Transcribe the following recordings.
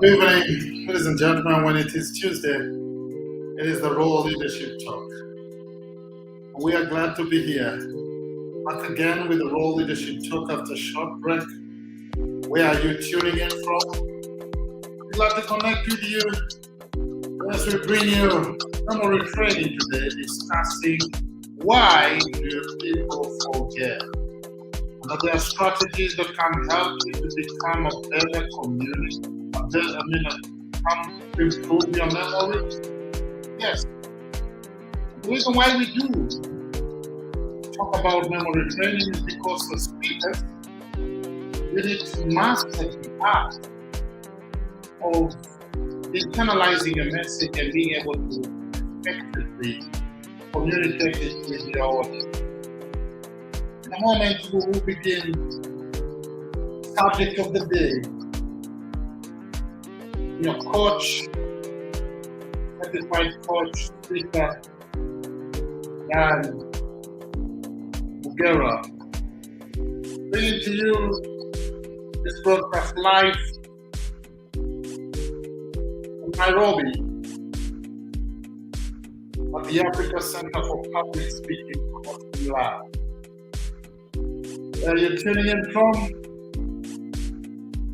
Good evening, ladies and gentlemen. When it is Tuesday, it is the Raw Leadership Talk. We are glad to be here. Back again with the Raw Leadership Talk after a short break. Where are you tuning in from? We'd glad to connect with you as we bring you memory training today, discussing why do people forget? And that there are strategies that can help you to become a better community. Come to improve your memory? Yes. The reason why we do talk about memory training is because for speakers, we need to master the art of internalizing a message and being able to effectively communicate it with your audience. In a moment, we will begin subject of the day. Your coach, certified coach, speaker, and Mugera, bringing to you this broadcast live from Nairobi at the Africa Center for Public Speaking Coaching Lab. Where you're tuning in from,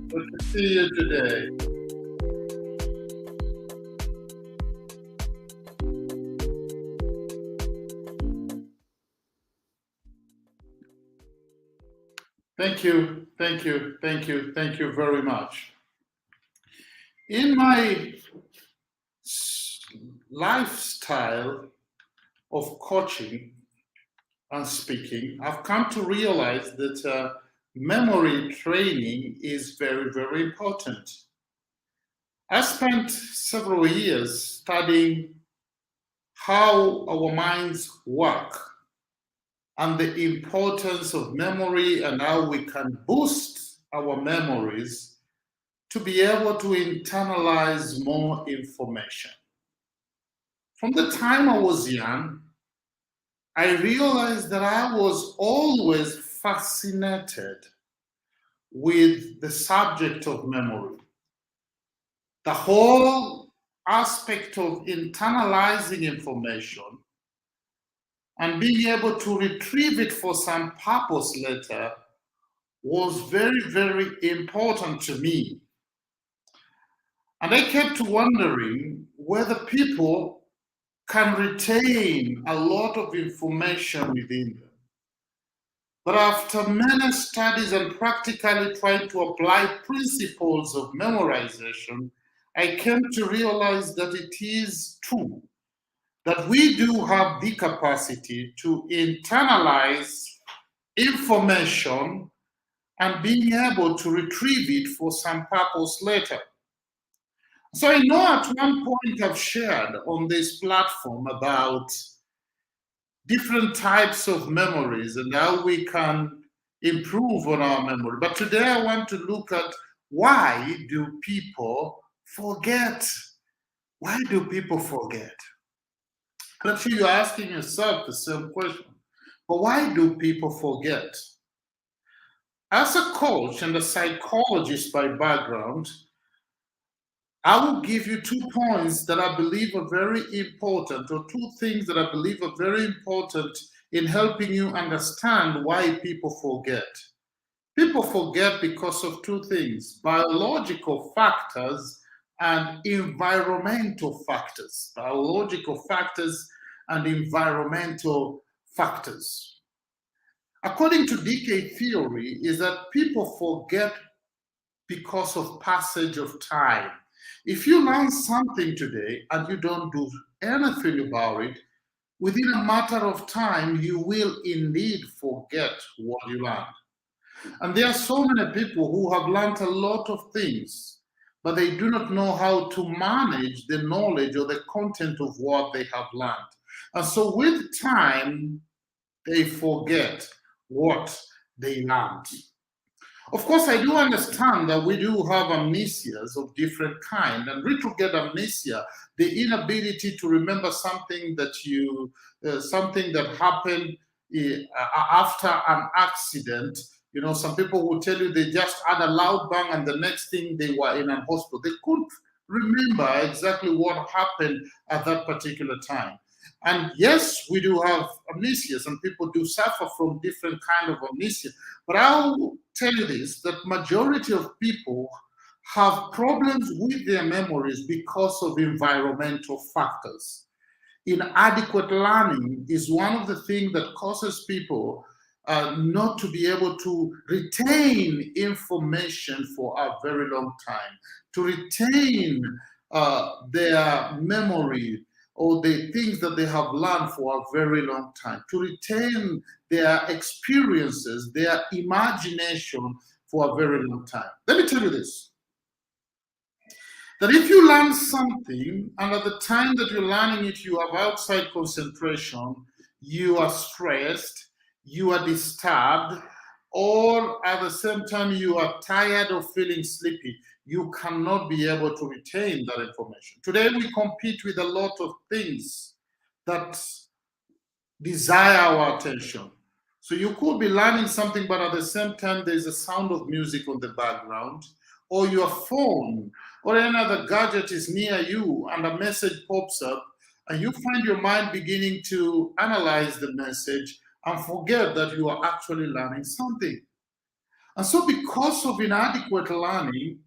good to see you today. Thank you very much. In my lifestyle of coaching and speaking, I've come to realize that memory training is very, very important. I spent several years studying how our minds work and the importance of memory and how we can boost our memories to be able to internalize more information. From the time I was young, I realized that I was always fascinated with the subject of memory. The whole aspect of internalizing information and being able to retrieve it for some purpose later was very, very important to me. And I kept wondering whether people can retain a lot of information within them. But after many studies and practically trying to apply principles of memorization, I came to realize that it is true that we do have the capacity to internalize information and being able to retrieve it for some purpose later. So I know at one point I've shared on this platform about different types of memories and how we can improve on our memory. But today I want to look at why do people forget? Why do people forget? I'm sure you're asking yourself the same question. But why do people forget? As a coach and a psychologist by background, I will give you 2 points that I believe are very important, or 2 things that I believe are very important in helping you understand why people forget. People forget because of 2 things: biological factors and environmental factors. Biological factors and environmental factors. According to decay theory, is that people forget because of passage of time. If you learn something today and you don't do anything about it, within a matter of time, you will indeed forget what you learned. And there are so many people who have learned a lot of things, but they do not know how to manage the knowledge or the content of what they have learned. And so with time, they forget what they learned. Of course, I do understand that we do have amnesias of different kind, and retrograde amnesia, the inability to remember something that something that happened after an accident You know, some people will tell you they just had a loud bang and the next thing they were in a hospital. They couldn't remember exactly what happened at that particular time. And yes, we do have amnesia. Some people do suffer from different kind of amnesia. But I'll tell you this, that majority of people have problems with their memories because of environmental factors. Inadequate learning is one of the things that causes people not to be able to retain information for a very long time, to retain their memory or the things that they have learned for a very long time, to retain their experiences, their imagination for a very long time. Let me tell you this, that if you learn something and at the time that you're learning it, you have outside concentration, you are stressed, you are disturbed, or at the same time you are tired or feeling sleepy, you cannot be able to retain that information. Today we compete with a lot of things that desire our attention. So you could be learning something, but at the same time there's a sound of music on the background, or your phone or any other gadget is near you and a message pops up, and you find your mind beginning to analyze the message and forget that you are actually learning something. And so, because of inadequate learning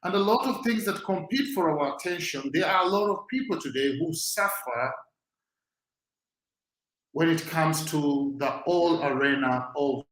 and a lot of things that compete for our attention, there are a lot of people today who suffer when it comes to the whole arena of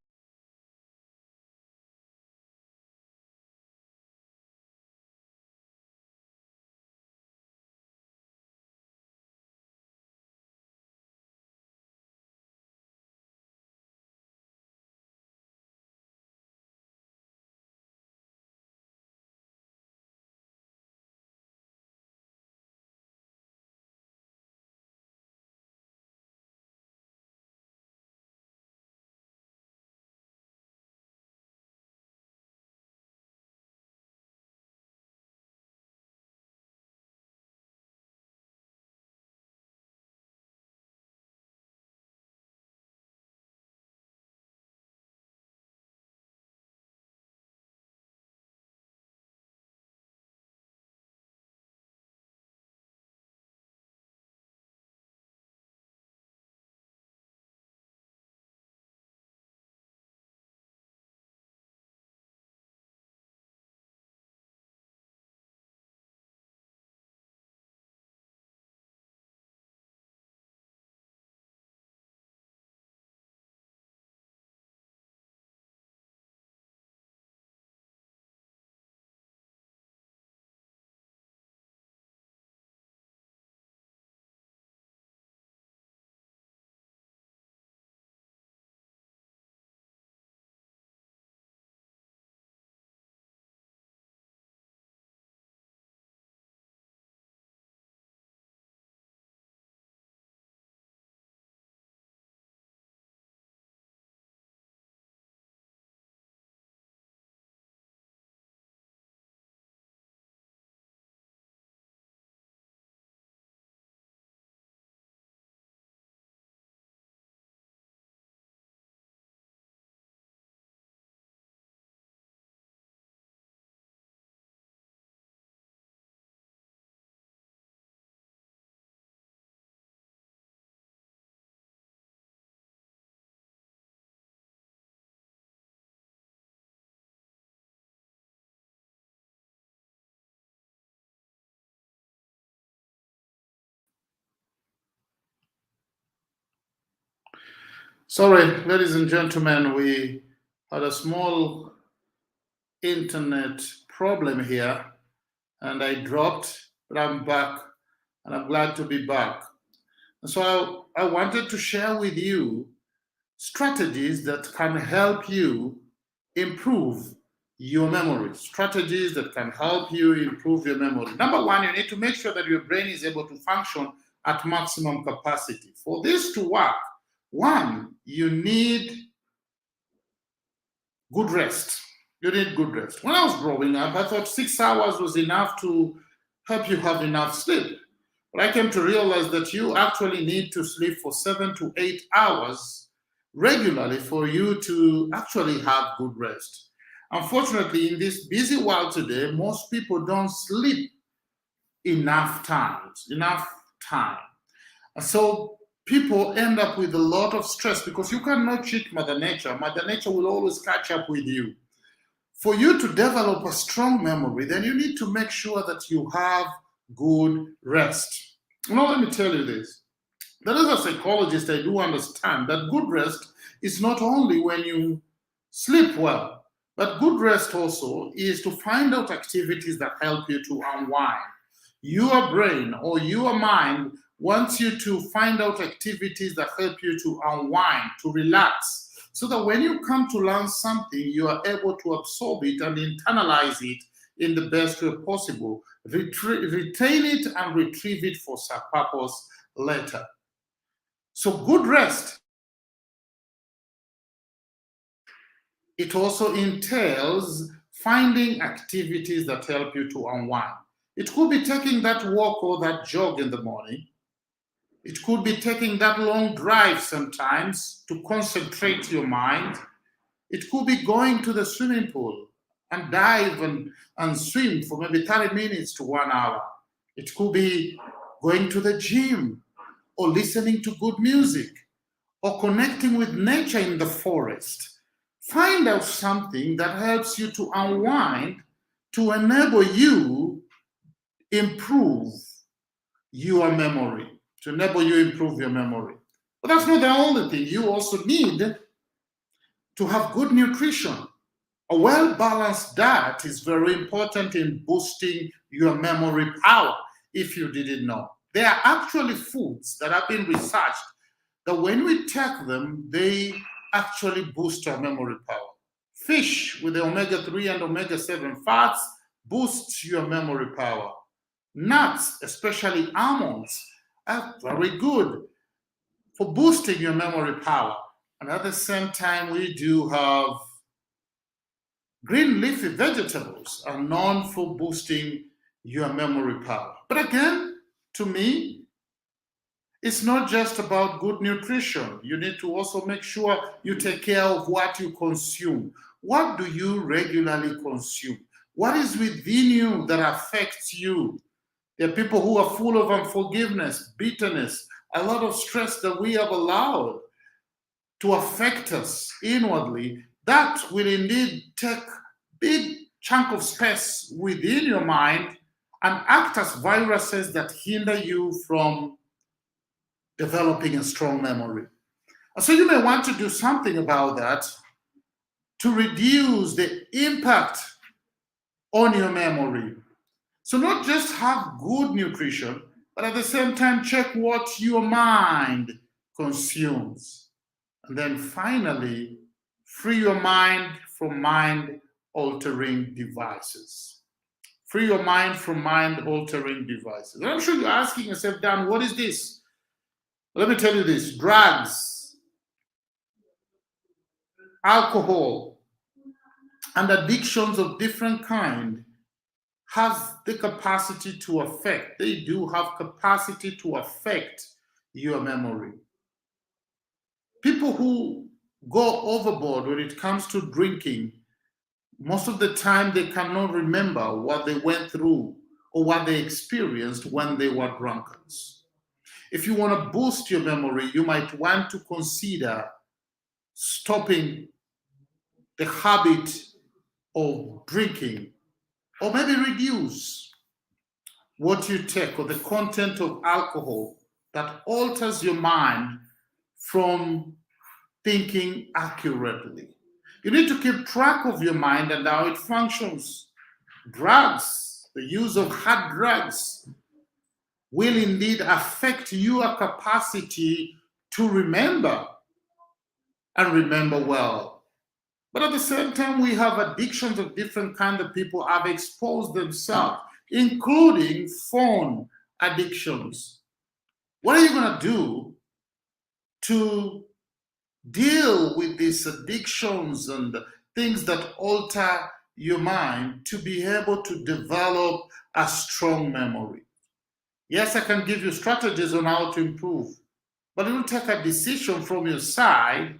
sorry, ladies and gentlemen, we had a small internet problem here and I dropped, but I'm back and I'm glad to be back. And so I wanted to share with you strategies that can help you improve your memory. Strategies that can help you improve your memory. Number one, you need to make sure that your brain is able to function at maximum capacity. For this to work, one, you need good rest. You need good rest. When I was growing up, I thought 6 hours was enough to help you have enough sleep. But I came to realize that you actually need to sleep for 7 to 8 hours regularly for you to actually have good rest. Unfortunately, in this busy world today, most people don't sleep enough time. And so people end up with a lot of stress because you cannot cheat Mother Nature. Mother Nature will always catch up with you. For you to develop a strong memory, then you need to make sure that you have good rest. Now, let me tell you this. That as a psychologist, I do understand that good rest is not only when you sleep well, but good rest also is to find out activities that help you to unwind. Your brain or your mind wants you to find out activities that help you to unwind, to relax, so that when you come to learn something, you are able to absorb it and internalize it in the best way possible. Retain it and retrieve it for some purpose later. So good rest, it also entails finding activities that help you to unwind. It could be taking that walk or that jog in the morning. It could be taking that long drive sometimes to concentrate your mind. It could be going to the swimming pool and dive and swim for maybe 30 minutes to 1 hour. It could be going to the gym or listening to good music or connecting with nature in the forest. Find out something that helps you to unwind to enable you improve your memory, to enable you improve your memory. But that's not the only thing. You also need to have good nutrition. A well-balanced diet is very important in boosting your memory power, if you didn't know. There are actually foods that have been researched that when we take them, they actually boost our memory power. Fish with the omega-3 and omega-7 fats boosts your memory power. Nuts, especially almonds, are very good for boosting your memory power. And at the same time, we do have green leafy vegetables are known for boosting your memory power. But again, to me, it's not just about good nutrition. You need to also make sure you take care of what you consume. What do you regularly consume? What is within you that affects you? There are people who are full of unforgiveness, bitterness, a lot of stress that we have allowed to affect us inwardly. That will indeed take a big chunk of space within your mind and act as viruses that hinder you from developing a strong memory. And so you may want to do something about that to reduce the impact on your memory. So not just have good nutrition, but at the same time check what your mind consumes. And then finally, free your mind from mind-altering devices. Free your mind from mind-altering devices. And I'm sure you're asking yourself, Dan, what is this? Let me tell you this: drugs, alcohol, and addictions of different kind have the capacity to affect. They do have capacity to affect your memory. People who go overboard when it comes to drinking, most of the time they cannot remember what they went through or what they experienced when they were drunkards. If you want to boost your memory, you might want to consider stopping the habit of drinking, or maybe reduce what you take or the content of alcohol that alters your mind from thinking accurately. You need to keep track of your mind and how it functions. Drugs, the use of hard drugs, will indeed affect your capacity to remember and remember well. But at the same time, we have addictions of different kinds that people have exposed themselves, including phone addictions. What are you going to do to deal with these addictions and things that alter your mind to be able to develop a strong memory? Yes, I can give you strategies on how to improve, but it will take a decision from your side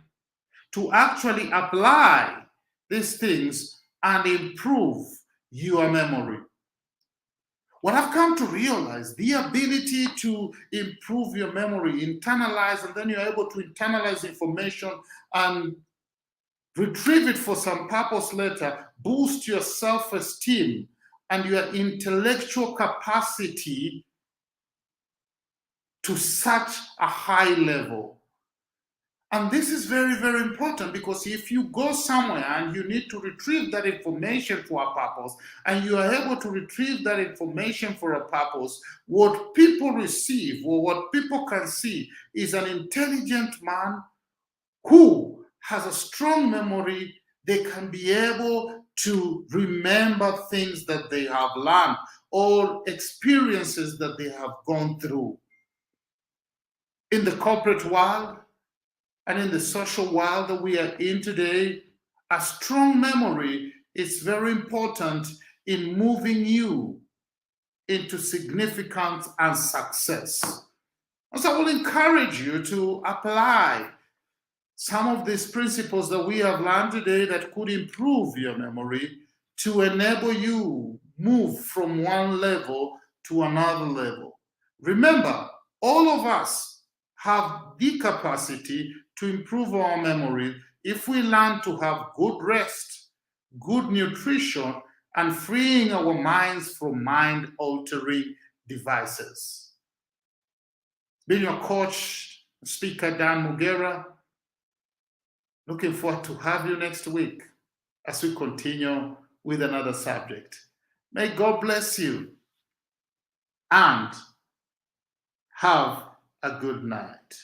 to actually apply these things and improve your memory. What I've come to realize, the ability to improve your memory, internalize, and then you're able to internalize information and retrieve it for some purpose later, boost your self-esteem and your intellectual capacity to such a high level. And this is very, very important, because if you go somewhere and you need to retrieve that information for a purpose, and you are able to retrieve that information for a purpose, what people receive or what people can see is an intelligent man who has a strong memory. They can be able to remember things that they have learned or experiences that they have gone through. In the corporate world and in the social world that we are in today, a strong memory is very important in moving you into significance and success. And so I will encourage you to apply some of these principles that we have learned today that could improve your memory to enable you move from one level to another level. Remember, all of us have the capacity to improve our memory if we learn to have good rest, good nutrition, and freeing our minds from mind-altering devices. Being your coach, speaker Dan Mugera, looking forward to have you next week as we continue with another subject. May God bless you and have a good night.